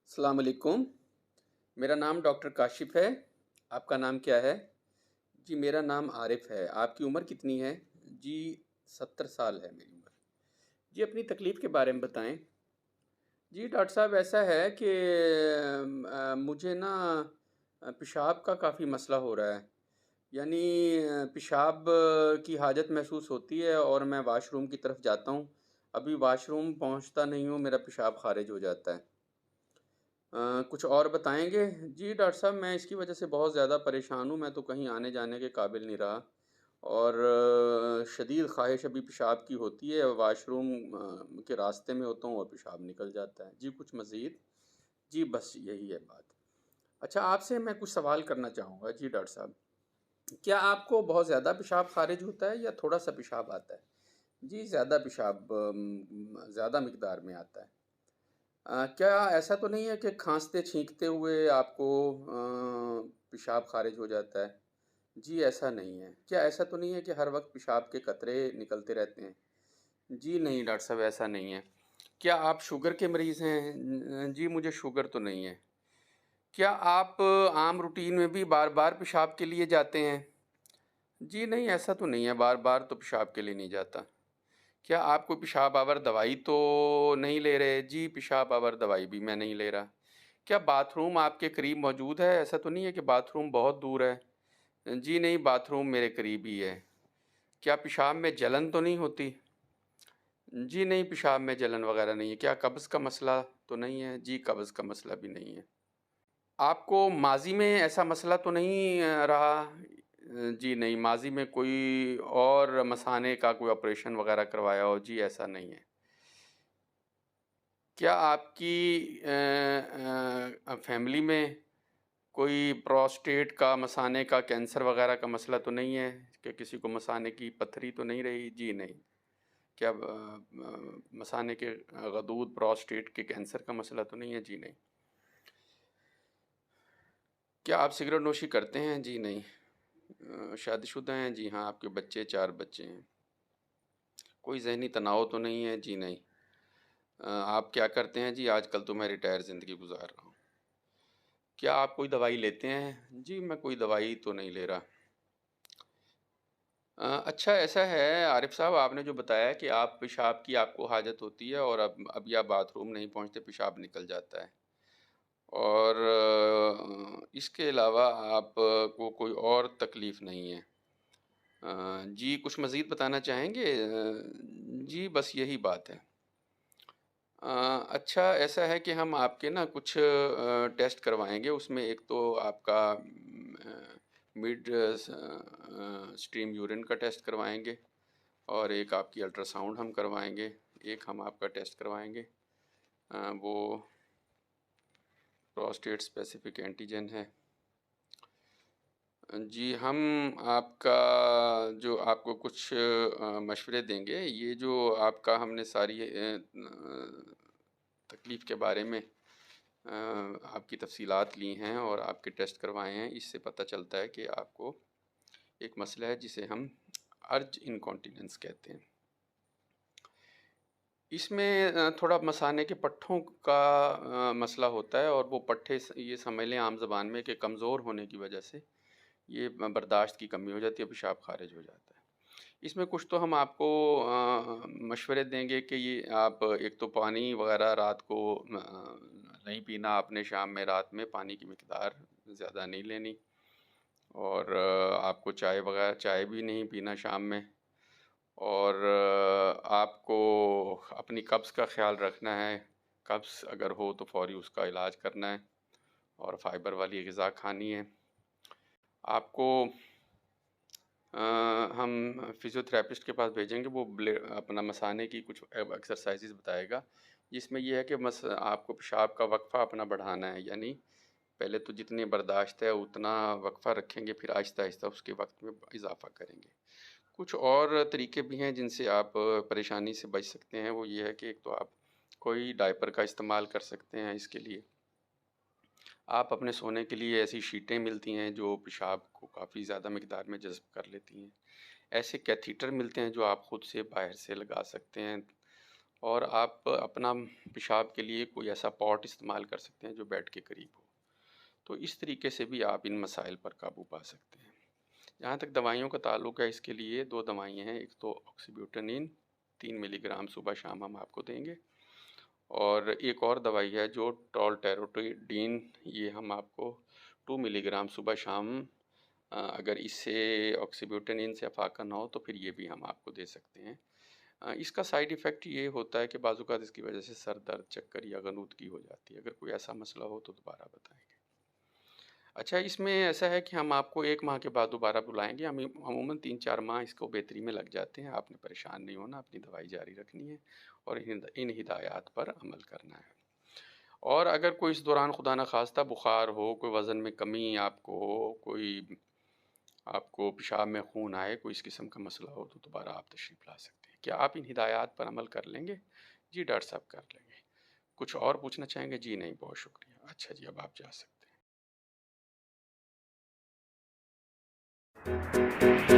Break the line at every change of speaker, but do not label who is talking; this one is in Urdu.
السلام علیکم۔ میرا نام ڈاکٹر کاشف ہے۔ آپ کا نام کیا ہے؟ جی میرا نام عارف ہے۔ آپ کی عمر کتنی ہے؟ جی 70 سال ہے میری عمر۔ جی اپنی تکلیف کے بارے میں بتائیں۔ جی ڈاکٹر صاحب ایسا ہے کہ مجھے نا پیشاب کا کافی مسئلہ ہو رہا ہے، یعنی پیشاب کی حاجت محسوس ہوتی ہے اور میں واش روم کی طرف جاتا ہوں، ابھی واش روم پہنچتا نہیں ہوں میرا پیشاب خارج ہو جاتا ہے۔ کچھ اور بتائیں گے؟ جی ڈاکٹر صاحب میں اس کی وجہ سے بہت زیادہ پریشان ہوں، میں تو کہیں آنے جانے کے قابل نہیں رہا، اور شدید خواہش ابھی پیشاب کی ہوتی ہے، واش روم کے راستے میں ہوتا ہوں اور پیشاب نکل جاتا ہے۔ جی کچھ مزید؟ جی بس یہی ہے بات۔ اچھا آپ سے میں کچھ سوال کرنا چاہوں گا۔ جی ڈاکٹر صاحب کیا آپ کو بہت زیادہ پیشاب خارج ہوتا ہے یا تھوڑا سا پیشاب آتا ہے؟ جی زیادہ پیشاب زیادہ مقدار میں آتا ہے۔ کیا ایسا تو نہیں ہے کہ کھانستے چھینکتے ہوئے آپ کو پیشاب خارج ہو جاتا ہے؟ جی ایسا نہیں ہے۔ کیا ایسا تو نہیں ہے کہ ہر وقت پیشاب کے قطرے نکلتے رہتے ہیں؟ جی نہیں ڈاکٹر صاحب ایسا نہیں ہے۔ کیا آپ شوگر کے مریض ہیں؟ جی مجھے شوگر تو نہیں ہے۔ کیا آپ عام روٹین میں بھی بار بار پیشاب کے لیے جاتے ہیں؟ جی نہیں ایسا تو نہیں ہے، بار بار تو پیشاب کے لیے نہیں جاتا۔ کیا آپ کو پیشاب آور دوائی تو نہیں لے رہے؟ جی پیشاب آور دوائی بھی میں نہیں لے رہا۔ کیا باتھ روم آپ کے قریب موجود ہے؟ ایسا تو نہیں ہے کہ باتھ روم بہت دور ہے؟ جی نہیں باتھ روم میرے قریب ہی ہے۔ کیا پیشاب میں جلن تو نہیں ہوتی؟ جی نہیں پیشاب میں جلن وغیرہ نہیں ہے۔ کیا قبض کا مسئلہ تو نہیں ہے؟ جی قبض کا مسئلہ بھی نہیں ہے۔ آپ کو ماضی میں ایسا مسئلہ تو نہیں رہا؟ جی نہیں ماضی میں کوئی اور مثانے کا کوئی آپریشن وغیرہ کروایا ہو؟ جی ایسا نہیں ہے۔ کیا آپ کی فیملی میں کوئی پروسٹیٹ کا مثانے کا کینسر وغیرہ کا مسئلہ تو نہیں ہے کہ کسی کو مثانے کی پتھری تو نہیں رہی؟ جی نہیں۔ کیا مثانے کے غدود پروسٹیٹ کے کینسر کا مسئلہ تو نہیں ہے؟ جی نہیں۔ کیا آپ سگریٹ نوشی کرتے ہیں؟ جی نہیں۔ شادی شدہ ہیں؟ جی ہاں۔ آپ کے بچے 4 بچے ہیں؟ کوئی ذہنی تناؤ تو نہیں ہے؟ جی نہیں۔ آپ کیا کرتے ہیں؟ جی آج کل تو میں ریٹائر زندگی گزار رہا ہوں۔ کیا آپ کوئی دوائی لیتے ہیں؟ جی میں کوئی دوائی تو نہیں لے رہا۔ اچھا ایسا ہے عارف صاحب آپ نے جو بتایا کہ آپ پیشاب کی آپ کو حاجت ہوتی ہے اور ابھی آپ باتھ روم نہیں پہنچتے پیشاب نکل جاتا ہے، اور اس کے علاوہ آپ کو کوئی اور تکلیف نہیں ہے؟ جی کچھ مزید بتانا چاہیں گے؟ جی بس یہی بات ہے۔ اچھا ایسا ہے کہ ہم آپ کے نا کچھ ٹیسٹ کروائیں گے، اس میں ایک تو آپ کا مڈ اسٹریم یورین کا ٹیسٹ کروائیں گے، اور ایک آپ کی الٹرا ساؤنڈ ہم کروائیں گے، ایک ہم آپ کا ٹیسٹ کروائیں گے وہ پروسٹیٹ اسپیسیفک اینٹیجن ہے۔ جی ہم آپ کا جو آپ کو کچھ مشورے دیں گے، یہ جو آپ کا ہم نے ساری تکلیف کے بارے میں آپ کی تفصیلات لی ہیں اور آپ کے ٹیسٹ کروائے ہیں، اس سے پتہ چلتا ہے کہ آپ کو ایک مسئلہ ہے جسے ہم ارج انکانٹیننس کہتے ہیں۔ اس میں تھوڑا مثانے کے پٹھوں کا مسئلہ ہوتا ہے، اور وہ پٹھے یہ سمجھ لیں عام زبان میں کہ کمزور ہونے کی وجہ سے یہ برداشت کی کمی ہو جاتی ہے، پیشاب خارج ہو جاتا ہے۔ اس میں کچھ تو ہم آپ کو مشورے دیں گے کہ یہ آپ ایک تو پانی وغیرہ رات کو نہیں پینا، آپ نے شام میں رات میں پانی کی مقدار زیادہ نہیں لینی، اور آپ کو چائے بھی نہیں پینا شام میں، اور آپ کو اپنی قبض کا خیال رکھنا ہے، قبض اگر ہو تو فوری اس کا علاج کرنا ہے، اور فائبر والی غذا کھانی ہے۔ آپ کو ہم فزیو تھراپسٹ کے پاس بھیجیں گے، وہ اپنا مثانے کی کچھ ایکسرسائزز بتائے گا، جس میں یہ ہے کہ آپ کو پیشاب کا وقفہ اپنا بڑھانا ہے، یعنی پہلے تو جتنی برداشت ہے اتنا وقفہ رکھیں گے، پھر آہستہ آہستہ اس کے وقت میں اضافہ کریں گے۔ کچھ اور طریقے بھی ہیں جن سے آپ پریشانی سے بچ سکتے ہیں، وہ یہ ہے کہ ایک تو آپ کوئی ڈائپر کا استعمال کر سکتے ہیں، اس کے لیے آپ اپنے سونے کے لیے ایسی شیٹیں ملتی ہیں جو پیشاب کو کافی زیادہ مقدار میں جذب کر لیتی ہیں، ایسے کیتھیٹر ملتے ہیں جو آپ خود سے باہر سے لگا سکتے ہیں، اور آپ اپنا پیشاب کے لیے کوئی ایسا پاٹ استعمال کر سکتے ہیں جو بیڈ کے قریب ہو. تو اس طریقے سے بھی آپ ان مسائل پر قابو پا سکتے ہیں. جہاں تک دوائیوں کا تعلق ہے، اس کے لیے 2 دوائیں ہیں. ایک تو آکسیبیوٹنین 3 ملی گرام صبح شام ہم آپ کو دیں گے، اور ایک اور دوائی ہے جو ٹالٹیروڈین، یہ ہم آپ کو 2 ملی گرام صبح شام، اگر اس سے آکسیبیوٹنین سے افاقہ نہ ہو تو پھر یہ بھی ہم آپ کو دے سکتے ہیں. اس کا سائیڈ ایفیکٹ یہ ہوتا ہے کہ بعض اوقات اس کی وجہ سے سر درد، چکر یا غنودگی ہو جاتی ہے. اگر کوئی ایسا مسئلہ ہو تو دوبارہ بتائیں گے. اچھا، اس میں ایسا ہے کہ ہم آپ کو 1 ماہ کے بعد دوبارہ بلائیں گے. ہم عموماً 3-4 ماہ اس کو بہتری میں لگ جاتے ہیں. آپ نے پریشان نہیں ہونا، اپنی دوائی جاری رکھنی ہے اور ان ہدایات پر عمل کرنا ہے. اور اگر کوئی اس دوران خدا نخواستہ بخار ہو، کوئی وزن میں کمی آپ کو ہو، کوئی آپ کو پیشاب میں خون آئے، کوئی اس قسم کا مسئلہ ہو تو دوبارہ آپ تشریف لا سکتے ہیں. کیا آپ ان ہدایات پر عمل کر لیں گے؟ جی ڈاکٹر صاحب کر لیں گے. کچھ اور پوچھنا چاہیں گے؟ جی نہیں، بہت شکریہ. اچھا جی، اب آپ جا سکتے ہیں.